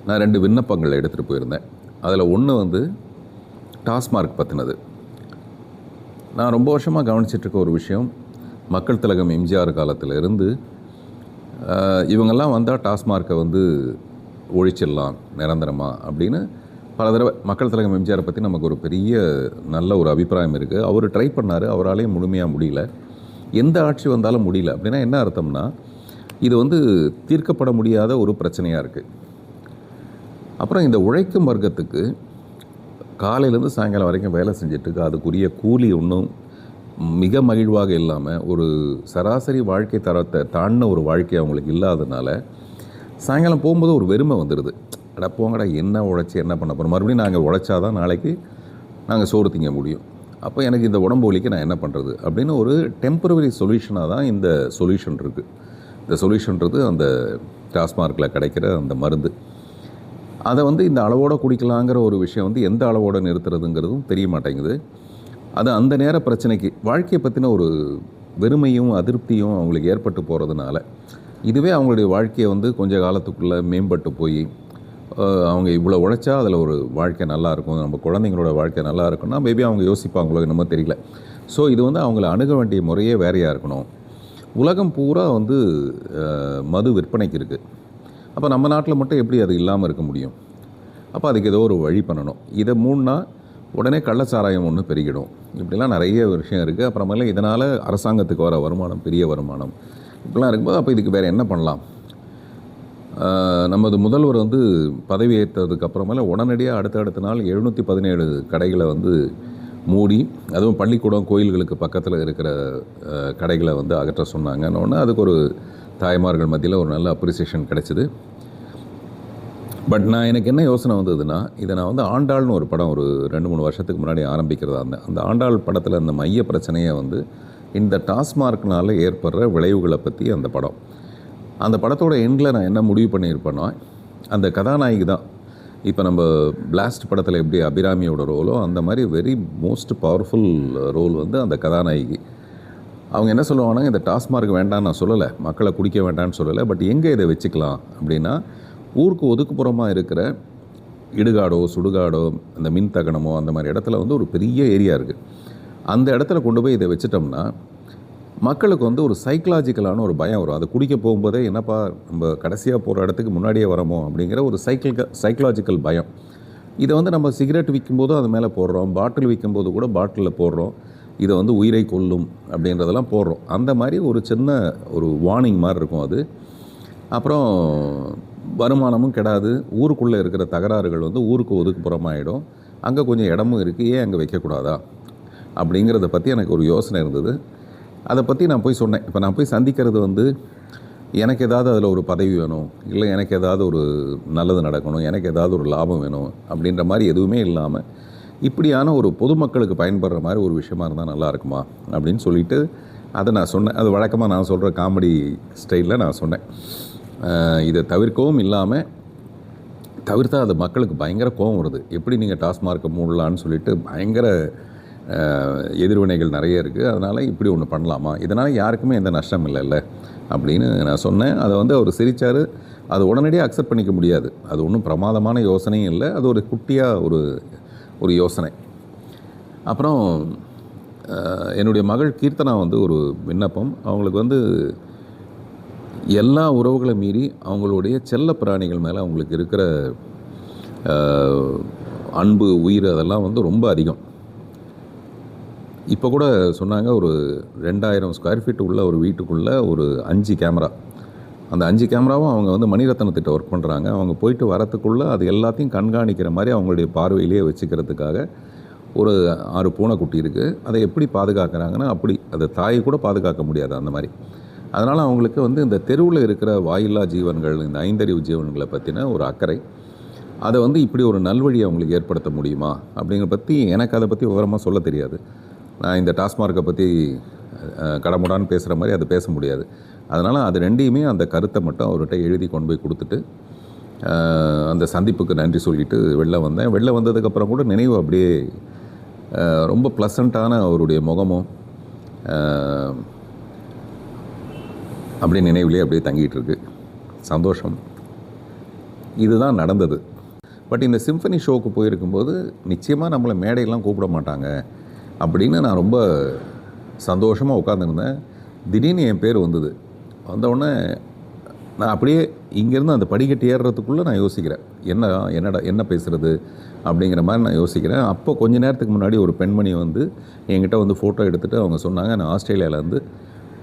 நான் 2 விண்ணப்பங்கள் எடுத்துகிட்டு போயிருந்தேன். அதில் ஒன்று வந்து டாஸ்மார்க் பற்றினது. நான் ரொம்ப வருஷமாக கவனிச்சிட்ருக்க ஒரு விஷயம், மக்கள் திலகம் எம்ஜிஆர் காலத்தில் இருந்து இவங்கெல்லாம் வந்தால் டாஸ்மார்க்கை வந்து ஒழிச்சிடலாம் நிரந்தரமாக அப்படின்னு பல தடவை மக்கள் திலகம் எம்ஜிஆரை பற்றி நமக்கு ஒரு பெரிய நல்ல ஒரு அபிப்பிராயம் இருக்குது. அவர் ட்ரை பண்ணார், அவராலேயும் முழுமையாக முடியல. எந்த ஆட்சி வந்தாலும் முடியல. அப்படின்னா என்ன அர்த்தம்னா, இது வந்து தீர்க்கப்பட முடியாத ஒரு பிரச்சனையாக இருக்குது. அப்புறம் இந்த உழைக்கும் வர்க்கத்துக்கு காலையிலேருந்து சாயங்காலம் வரைக்கும் வேலை செஞ்சிட்ருக்கு, அதுக்குரிய கூலி ஒன்றும் மிக மகிழ்வாக இல்லாமல் ஒரு சராசரி வாழ்க்கை தரத்தை தாண்டின ஒரு வாழ்க்கை அவங்களுக்கு இல்லாததுனால சாயங்காலம் போகும்போது ஒரு வெறுமை வந்துடுது. அட போங்கடா, என்ன உழைச்சி என்ன பண்ண போகிறோம், மறுபடியும் நாங்கள் உழைச்சாதான் நாளைக்கு நாங்கள் சோறு திங்க முடியும், அப்போ எனக்கு இந்த உடம்பு வலிக்கு நான் என்ன பண்ணுறது அப்படின்னு ஒரு டெம்பரவரி சொல்யூஷனாக தான் இந்த சொல்யூஷன் இருக்குது. இந்த சொல்யூஷன்றது அந்த டாஸ்மார்க்கில் கிடைக்கிற அந்த மருந்து. அதை வந்து இந்த அளவோடு குடிக்கலாங்கிற ஒரு விஷயம் வந்து எந்த அளவோடு நிறுத்துறதுங்கிறதும் தெரிய மாட்டேங்குது. அது அந்த நேர பிரச்சனைக்கு வாழ்க்கையை பற்றின ஒரு வெறுமையும் அதிருப்தியும் அவங்களுக்கு ஏற்பட்டு போகிறதுனால இதுவே அவங்களுடைய வாழ்க்கையை வந்து கொஞ்சம் காலத்துக்குள்ளே மேம்பட்டு போய் அவங்க இவ்வளோ உழைச்சா அதில் ஒரு வாழ்க்கை நல்லாயிருக்கும், நம்ம குழந்தைங்களோட வாழ்க்கை நல்லா இருக்குன்னா மேபி அவங்க யோசிப்பாங்களோ என்னமோ தெரியல. ஸோ இது வந்து அவங்கள அணுக வேண்டிய முறையே வேறையாக இருக்கணும். உலகம் பூரா வந்து மது விற்பனைக்கு இருக்குது. அப்போ நம்ம நாட்டில் மட்டும் எப்படி அது இல்லாமல் இருக்க முடியும்? அப்போ அதுக்கு ஏதோ ஒரு வழி பண்ணணும். இதை மூணுனா உடனே கள்ளச்சாராயம் ஒன்று பெருகிடும். இப்படிலாம் நிறைய விஷயம் இருக்குது. அப்புறமேல இதனால் அரசாங்கத்துக்கு வர வருமானம் பெரிய வருமானம் இப்படிலாம் இருக்கும்போது அப்போ இதுக்கு வேறு என்ன பண்ணலாம்? நமது முதல்வர் வந்து பதவி ஏற்றதுக்கு அப்புறமேல உடனடியாக அடுத்த நாள் 717 கடைகளை வந்து மூடி, அதுவும் பள்ளிக்கூடம் கோயில்களுக்கு பக்கத்தில் இருக்கிற கடைகளை வந்து அகற்ற சொன்னாங்கன்னு அதுக்கு ஒரு தாய்மார்கள் மத்தியில் ஒரு நல்ல அப்ரிசியேஷன் கிடைச்சிது. பட் எனக்கு என்ன யோசனை வந்ததுன்னா, இதை நான் வந்து ஆண்டாள்னு ஒரு படம் ஒரு 2-3 வருஷத்துக்கு முன்னாடி ஆரம்பிக்கிறதா இருந்தேன். அந்த ஆண்டாள் படத்தில் அந்த மைய பிரச்சனையை வந்து இந்த டாஸ்மார்க்னால் ஏற்படுற விளைவுகளை பற்றி அந்த படம். அந்த படத்தோட எண்டில் நான் என்ன முடிவு பண்ணியிருப்பேன்னா, அந்த கதாநாயகி தான் இப்போ நம்ம பிளாஸ்ட் படத்தில் எப்படி அபிராமியோட ரோலோ அந்த மாதிரி வெரி மோஸ்ட் பவர்ஃபுல் ரோல் வந்து அந்த கதாநாயகி. அவங்க என்ன சொல்லுவாங்கன்னா, இந்த டாஸ்மார்க் வேண்டான்னு நான் சொல்லலை, மக்களை குடிக்க வேண்டான்னு சொல்லலை, பட் எங்கே இதை வச்சுக்கலாம் அப்படின்னா, ஊருக்கு ஒதுக்குப்புறமாக இருக்கிற இடுகாடோ சுடுகாடோ அந்த மின் தகனமோ அந்த மாதிரி இடத்துல வந்து ஒரு பெரிய ஏரியா இருக்குது. அந்த இடத்துல கொண்டு போய் இதை வச்சிட்டோம்னா மக்களுக்கு வந்து ஒரு சைக்கலாஜிக்கலான ஒரு பயம் வரும். அதை குடிக்க போகும்போதே என்னப்பா நம்ம கடைசியாக போகிற இடத்துக்கு முன்னாடியே வரமோ அப்படிங்கிற ஒரு சைக்கலாஜிக்கல் பயம். இதை வந்து நம்ம சிகரெட் விற்கும்போதும் அது மேலே போடுறோம், பாட்டில் விற்கும்போது கூட பாட்டிலில் போடுறோம், இதை வந்து உயிரை கொல்லும் அப்படின்றதெல்லாம் போடுறோம். அந்த மாதிரி ஒரு சின்ன ஒரு வார்னிங் மாதிரி இருக்கும் அது. அப்புறம் வருமானமும் கெடாது, ஊருக்குள்ளே இருக்கிற தகராறுகள் வந்து ஊருக்கு ஒதுக்குப்புறமாயிடும், அங்கே கொஞ்சம் இடமும் இருக்குது, ஏன் அங்கே வைக்கக்கூடாதா அப்படிங்கிறத பற்றி எனக்கு ஒரு யோசனை இருந்தது. அதை பற்றி நான் போய் சொன்னேன். இப்போ நான் போய் சந்திக்கிறது வந்து எனக்கு ஏதாவது அதில் ஒரு பதவி வேணும், இல்லை எனக்கு ஏதாவது ஒரு நல்லது நடக்கணும், எனக்கு ஏதாவது ஒரு லாபம் வேணும் அப்படின்ற மாதிரி எதுவுமே இல்லாமல் இப்படியான ஒரு பொதுமக்களுக்கு பயன்படுற மாதிரி ஒரு விஷயமா இருந்தால் நல்லா இருக்குமா அப்படின்னு சொல்லிவிட்டு அதை நான் சொன்னேன். அது வழக்கமாக நான் சொல்கிற காமெடி ஸ்டைலில் நான் சொன்னேன். இதை தவிர்க்கவும் இல்லாமல் தவிர்த்தா அது மக்களுக்கு பயங்கர கோபம் வருது. எப்படி நீங்கள் டாஸ்மார்க்கை மூடலான்னு சொல்லிட்டு பயங்கர எதிர்வினைகள் நிறைய இருக்குது, அதனால் இப்படி ஒன்று பண்ணலாமா, இதனால் யாருக்குமே எந்த நஷ்டம் இல்லைல்ல அப்படின்னு நான் சொன்னேன். அதை வந்து அவர் சிரித்தார். அது உடனடியாக அக்செப்ட் பண்ணிக்க முடியாது, அது ஒன்றும் பிரமாதமான யோசனையும் இல்லை, அது ஒரு குட்டியாக ஒரு யோசனை. அப்புறம் என்னுடைய மகள் கீர்த்தனா வந்து ஒரு விண்ணப்பம். அவங்களுக்கு வந்து எல்லா உறவுகளை மீறி அவங்களுடைய செல்ல பிராணிகள் மேலே அவங்களுக்கு இருக்கிற அன்பு உயிர் அதெல்லாம் வந்து ரொம்ப அதிகம். இப்போ கூட சொன்னாங்க, ஒரு 2000 ஸ்கொயர் ஃபீட் உள்ள ஒரு வீட்டுக்குள்ளே ஒரு 5 கேமரா, அந்த 5 கேமராவும் அவங்க வந்து மணிரத்னத்திட்ட ஒர்க் பண்ணுறாங்க. அவங்க போயிட்டு வரத்துக்குள்ளே அது எல்லாத்தையும் கண்காணிக்கிற மாதிரி அவங்களுடைய பார்வையிலேயே வச்சுக்கிறதுக்காக ஒரு 6 பூனைக்குட்டி இருக்குது. அதை எப்படி பாதுகாக்கிறாங்கன்னா, அப்படி அதை தாயை கூட பாதுகாக்க முடியாது அந்த மாதிரி. அதனால் அவங்களுக்கு வந்து இந்த தெருவில் இருக்கிற வாயில்லா ஜீவன்கள், இந்த ஐந்தறிவு ஜீவன்களை பற்றின ஒரு அக்கறை. அதை வந்து இப்படி ஒரு நல்வழியை அவங்களுக்கு ஏற்படுத்த முடியுமா அப்படிங்கிற பற்றி எனக்கு அதை பற்றி விவரமாக சொல்ல தெரியாது. நான் இந்த டாஸ்மார்க்கை பற்றி கடமுடான்னு பேசுகிற மாதிரி அது பேச முடியாது. அதனால் அது ரெண்டையுமே அந்த கருத்தை மட்டும் அவர்கிட்ட எழுதி கொண்டு போய் கொடுத்துட்டு அந்த சந்திப்புக்கு நன்றி சொல்லிவிட்டு வெளில வந்தேன். வெளில வந்ததுக்கப்புறம் கூட நினைவு அப்படியே ரொம்ப ப்ளசண்ட்டான அவருடைய முகமும் அப்படியே நினைவுலேயே அப்படியே தங்கிட்டு இருக்கு. சந்தோஷம். இதுதான் நடந்தது. பட் இந்த சிம்ஃபனி ஷோவுக்கு போயிருக்கும்போது நிச்சயமாக நம்மளை மேடையெல்லாம் கூப்பிட மாட்டாங்க அப்படின்னு நான் ரொம்ப சந்தோஷமாக உட்காந்துருந்தேன். திடீர்னு என் பேர் வந்தது. வந்தவுடனே நான் அப்படியே இங்கேருந்து அந்த படிக்கட்டு ஏறுறதுக்குள்ளே நான் யோசிக்கிறேன், என்ன பேசுகிறது அப்படிங்கிற மாதிரி நான் யோசிக்கிறேன். அப்போ கொஞ்ச நேரத்துக்கு முன்னாடி ஒரு பெண்மணி வந்து என்கிட்ட வந்து ஃபோட்டோ எடுத்துகிட்டு அவங்க சொன்னாங்க, நான் ஆஸ்திரேலியாவிலேருந்து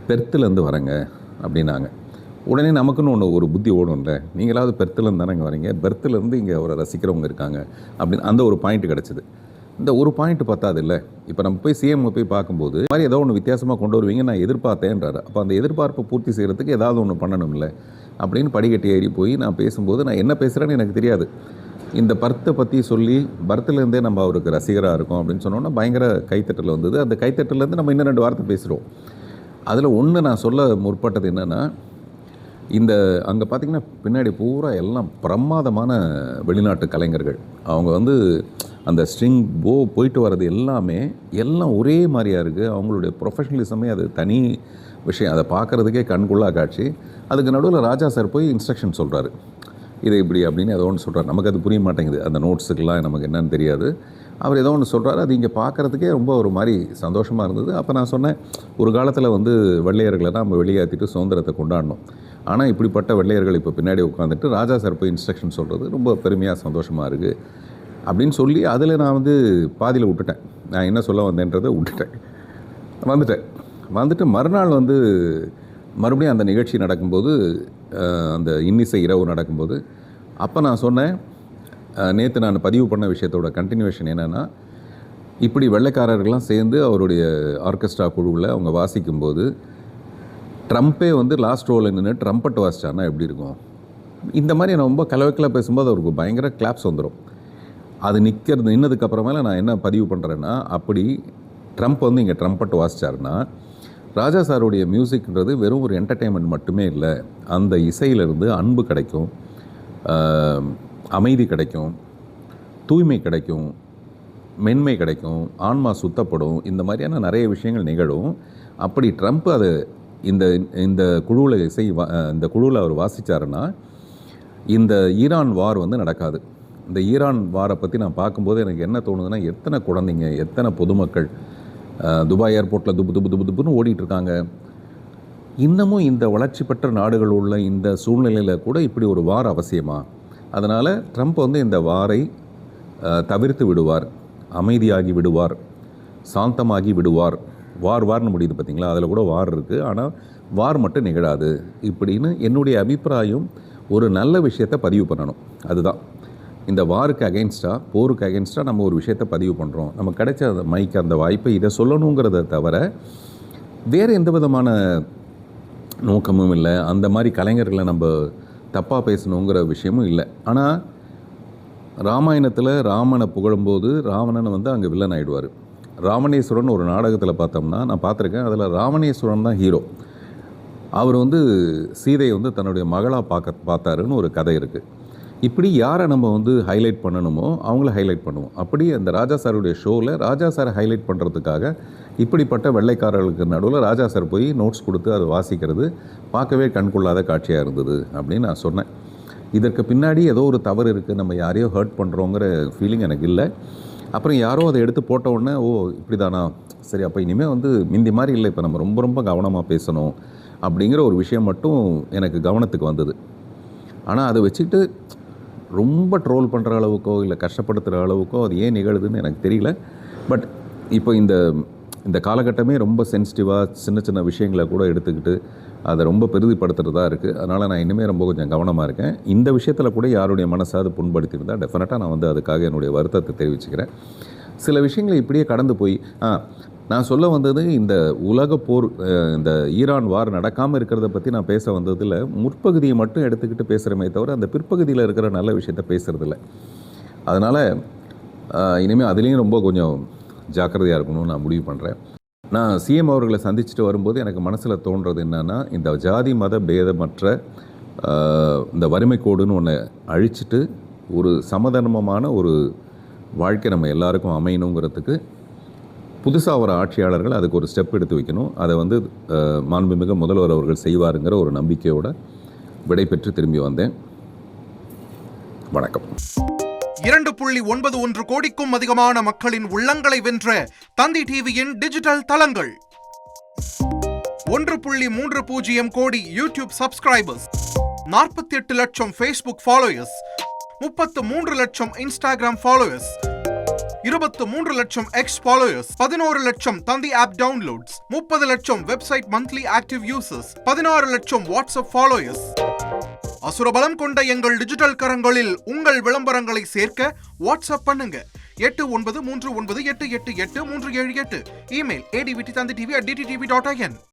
பெர்த்துலேருந்து வரேங்க அப்படின்னாங்க. உடனே நமக்குன்னு ஒரு புத்தி ஓடும்ல, நீங்களாவது பெர்த்துலேருந்து தானே இங்கே வரீங்க, பெர்த்துலேருந்து இங்கே அவரை ரசிக்கிறவங்க இருக்காங்க அப்படின்னு அந்த ஒரு பாயிண்ட் கிடச்சிது. இந்த ஒரு பாயிண்ட் பத்தாது இல்லை, இப்போ நம்ம போய் சிஎம் போய் பார்க்கும்போது இந்த மாதிரி ஏதோ ஒன்று வித்தியாசமாக கொண்டு வருவீங்க நான் எதிர்பார்த்தேன்றாரு. அப்போ அந்த எதிர்பார்ப்பை பூர்த்தி செய்கிறதுக்கு ஏதாவது ஒன்று பண்ணணும் இல்லை அப்படின்னு படிக்கட்டி ஏறி போய் நான் பேசும்போது நான் என்ன பேசுகிறேன்னு எனக்கு தெரியாது. இந்த பர்த்தை பற்றி சொல்லி பர்த்துலேருந்தே நம்ம அவருக்கு ரசிகராக இருக்கோம் அப்படின்னு சொன்னோன்னா பயங்கர கைத்தட்டல் வந்தது. அந்த கைத்தட்டலேருந்து நம்ம இன்னும் 2 வார்த்தை பேசுகிறோம். அதில் ஒன்று நான் சொல்ல முற்பட்டது என்னென்னா, இந்த அங்கே பார்த்திங்கன்னா பின்னாடி பூரா எல்லாம் பிரமாதமான வெளிநாட்டு கலைஞர்கள். அவங்க வந்து அந்த ஸ்ட்ரிங் போயிட்டு வர்றது எல்லாம் ஒரே மாதிரியாக இருக்குது. அவங்களுடைய ப்ரொஃபஷனலிசமே அது தனி விஷயம். அதை பார்க்குறதுக்கே கண்குள்ளா காட்சி. அதுக்கு நடுவில் ராஜா சார் போய் இன்ஸ்ட்ரக்ஷன் சொல்கிறாரு, இது இப்படி அப்படின்னு ஏதோ ஒன்று சொல்கிறார். நமக்கு அது புரிய மாட்டேங்குது, அந்த நோட்ஸுக்கெல்லாம் நமக்கு என்னன்னு தெரியாது. அவர் ஏதோ ஒன்று சொல்கிறாரு, அது இங்கே பார்க்குறதுக்கே ரொம்ப ஒரு மாதிரி சந்தோஷமாக இருந்தது. அப்போ நான் சொன்னேன், ஒரு காலத்தில் வந்து வெள்ளையர்களை நம்ம வெளியேற்றிட்டு சுதந்திரத்தை கொண்டாடணும். ஆனால் இப்படிப்பட்ட வெள்ளையர்கள் இப்போ பின்னாடி உட்காந்துட்டு ராஜா சார் போய் இன்ஸ்ட்ரக்ஷன் சொல்கிறது ரொம்ப பெருமையாக சந்தோஷமாக இருக்குது அப்படின்னு சொல்லி அதில் நான் வந்து பாதியில் விட்டுட்டேன். நான் என்ன சொல்ல வந்தேன்றதை விட்டுட்டேன். வந்துட்டு மறுநாள் வந்து மறுபடியும் அந்த நிகழ்ச்சி நடக்கும்போது, அந்த இன்னிசை இரவு நடக்கும்போது அப்போ நான் சொன்னேன், நேற்று நான் பதிவு பண்ண விஷயத்தோட கண்டினியூவேஷன் என்னென்னா, இப்படி வெள்ளைக்காரர்கள்லாம் சேர்ந்து அவருடைய ஆர்கெஸ்ட்ரா குழுவில் அவங்க வாசிக்கும்போது ட்ரம்ப்பே வந்து லாஸ்ட் ரோவில் நின்று ட்ரம்பட் வாசிச்சார்னா எப்படி இருக்கும்? இந்த மாதிரி நான் ரொம்ப கலவைக்கலாக பேசும்போது அவருக்கு பயங்கர கிளாப்ஸ் வந்துடும். அது நின்னதுக்கப்புறமேல நான் என்ன பதிவு பண்ணுறேன்னா, அப்படி ட்ரம்ப் வந்து இங்கே ட்ரம்பட் வாசிச்சார்னா, ராஜா சாருடைய மியூசிக்ன்றது வெறும் ஒரு என்டர்டெயின்மெண்ட் மட்டுமே இல்லை. அந்த இசையிலிருந்து அன்பு கிடைக்கும், அமைதி கிடைக்கும், தூய்மை கிடைக்கும், மென்மை கிடைக்கும், ஆன்மா சுத்தப்படும். இந்த மாதிரியான நிறைய விஷயங்கள் நிகழும். அப்படி ட்ரம்ப் அது இந்த குழுவில் இந்த குழுவில் அவர் வாசித்தாருன்னா இந்த ஈரான் வார் வந்து நடக்காது. இந்த ஈரான் வாரை பற்றி நான் பார்க்கும்போது எனக்கு என்ன தோணுதுன்னா, எத்தனை குழந்தைங்க, எத்தனை பொதுமக்கள் துபாய் ஏர்போர்ட்டில் துப்புன்னு ஓடிட்டுருக்காங்க. இன்னமும் இந்த வளர்ச்சி பெற்ற நாடுகள் உள்ள இந்த சூழ்நிலையில் கூட இப்படி ஒரு வார் அவசியமா? அதனால் ட்ரம்ப் வந்து இந்த வாரை தவிர்த்து விடுவார், அமைதியாகி விடுவார், சாந்தமாகி விடுவார். வார்னு முடியுது பார்த்தீங்களா, அதில் கூட வார் இருக்குது, ஆனால் வார் மட்டும் நிகழாது இப்படின்னு என்னுடைய அபிப்பிராயம். ஒரு நல்ல விஷயத்தை பதிவு பண்ணணும். அதுதான் இந்த வாருக்கு அகெயின்ஸ்டாக, போருக்கு அகெயின்ஸ்டாக நம்ம ஒரு விஷயத்தை பதிவு பண்ணுறோம். நம்ம கிடைச்ச அந்த மைக்கு, அந்த வாய்ப்பை இதை சொல்லணுங்கிறத தவிர வேறு எந்த விதமான நோக்கமும் இல்லை. அந்த மாதிரி கலைஞர்களை நம்ம தப்பாக பேசணுங்கிற விஷயமும் இல்லை. ஆனால் ராமாயணத்தில் ராமனை புகழும்போது ராவணனை வந்து அங்கே வில்லன் ஆகிடுவார். ராவணேஸ்வரன் ஒரு நாடகத்தில் பார்த்தோம்னா நான் பார்த்துருக்கேன், அதில் ராவணேஸ்வரன் தான் ஹீரோ. அவர் வந்து சீதையை வந்து தன்னுடைய மகளாக பார்த்தாருன்னு ஒரு கதை இருக்குது. இப்படி யாரை நம்ம வந்து ஹைலைட் பண்ணணுமோ அவங்கள ஹைலைட் பண்ணுவோம். அப்படி அந்த ராஜா சாருடைய ஷோவில் ராஜா சாரை ஹைலைட் பண்ணுறதுக்காக இப்படிப்பட்ட வெள்ளைக்காரர்களுக்கு நடுவில் ராஜா சார் போய் நோட்ஸ் கொடுத்து அதை வாசிக்கிறது பார்க்கவே கண்கொள்ளாத காட்சியாக இருந்தது அப்படின்னு நான் சொன்னேன். இதற்கு பின்னாடி ஏதோ ஒரு தவறு இருக்குது, நம்ம யாரையோ ஹர்ட் பண்ணுறோங்கிற ஃபீலிங் எனக்கு இல்லை. அப்புறம் யாரோ அதை எடுத்து போட்ட உடனே ஓ இப்படி தானா, சரி அப்போ இனிமேல் வந்து முந்தி மாதிரி இல்லை, இப்போ நம்ம ரொம்ப கவனமாக பேசணும் அப்படிங்கிற ஒரு விஷயம் மட்டும் எனக்கு கவனத்துக்கு வந்தது. ஆனால் அதை வச்சுக்கிட்டு ரொம்ப ட்ரோல் பண்ணுற அளவுக்கோ இல்லை கஷ்டப்படுத்துகிற அளவுக்கோ அது ஏன் நிகழுதுன்னு எனக்கு தெரியல. பட் இப்போ இந்த காலகட்டமே ரொம்ப சென்சிட்டிவாக சின்ன விஷயங்களை கூட எடுத்துக்கிட்டு அதை ரொம்ப பெரிதிப்படுத்துகிறதா இருக்குது. அதனால் நான் இனிமேல் ரொம்ப கொஞ்சம் கவனமாக இருக்கேன். இந்த விஷயத்தில் கூட யாருடைய மனசாவது புண்படுத்தியிருந்தால் டெஃபினட்டாக நான் வந்து அதுக்காக என்னுடைய வருத்தத்தை தெரிவிச்சுக்கிறேன். சில விஷயங்களை இப்படியே கடந்து போய் நான் சொல்ல வந்தது இந்த உலக போர், இந்த ஈரான் வார் நடக்காமல் இருக்கிறத பற்றி நான் பேச வந்ததில் முற்பகுதியை மட்டும் எடுத்துக்கிட்டு பேசுகிறமே தவிர அந்த பிற்பகுதியில் இருக்கிற நல்ல விஷயத்த பேசுகிறதில்ல. அதனால் இனிமேல் அதுலேயும் ரொம்ப கொஞ்சம் ஜாக்கிரதையாக இருக்கணும்னு நான் முடிவு பண்ணுறேன். நான் சிஎம் அவர்களை சந்திச்சுட்டு வரும்போது எனக்கு மனசில் தோன்றது என்னென்னா, இந்த ஜாதி மத பேதமற்ற இந்த வறுமை கோடுன்னு ஒன்று அழிச்சிட்டு ஒரு சமதர்மமான ஒரு வாழ்க்கை நம்ம எல்லாருக்கும் அமையணுங்கிறதுக்கு புதுசாக வர ஆட்சியாளர்கள் அதுக்கு ஒரு ஸ்டெப் எடுத்து வைக்கணும். அதை வந்து மாண்புமிகு முதல்வர் அவர்கள் செய்வாருங்கிற ஒரு நம்பிக்கையோடு விடை பெற்று திரும்பி வந்தேன். வணக்கம். 2.91 கோடிக்கும் அதிகமான மக்களின் உள்ளங்களை வென்ற தந்தி டிவியின் டிஜிட்டல் தளங்கள். 1.30 கோடி யூடியூப் சப்ஸ்கிரைபர்ஸ், 48 லட்சம் ஃபேஸ்புக் ஃபாலோயர்ஸ், 33 லட்சம் இன்ஸ்டாகிராம் ஃபாலோயர்ஸ், 23 லட்சம் எக்ஸ் ஃபாலோயர்ஸ், 11 லட்சம் தந்தி ஆப் டவுன்லோட்ஸ், 30 லட்சம் வெப்சைட் மந்த்லி ஆக்டிவ் யூசர்ஸ், 16 லட்சம் வாட்ஸ்அப் ஃபாலோயர்ஸ். அசுரபலம் கொண்ட எங்கள் டிஜிட்டல் கரங்களில் உங்கள் விளம்பரங்களை சேர்க்க வாட்ஸ்அப் பண்ணுங்க 8939888838. Email advtthanditv@dttv.in.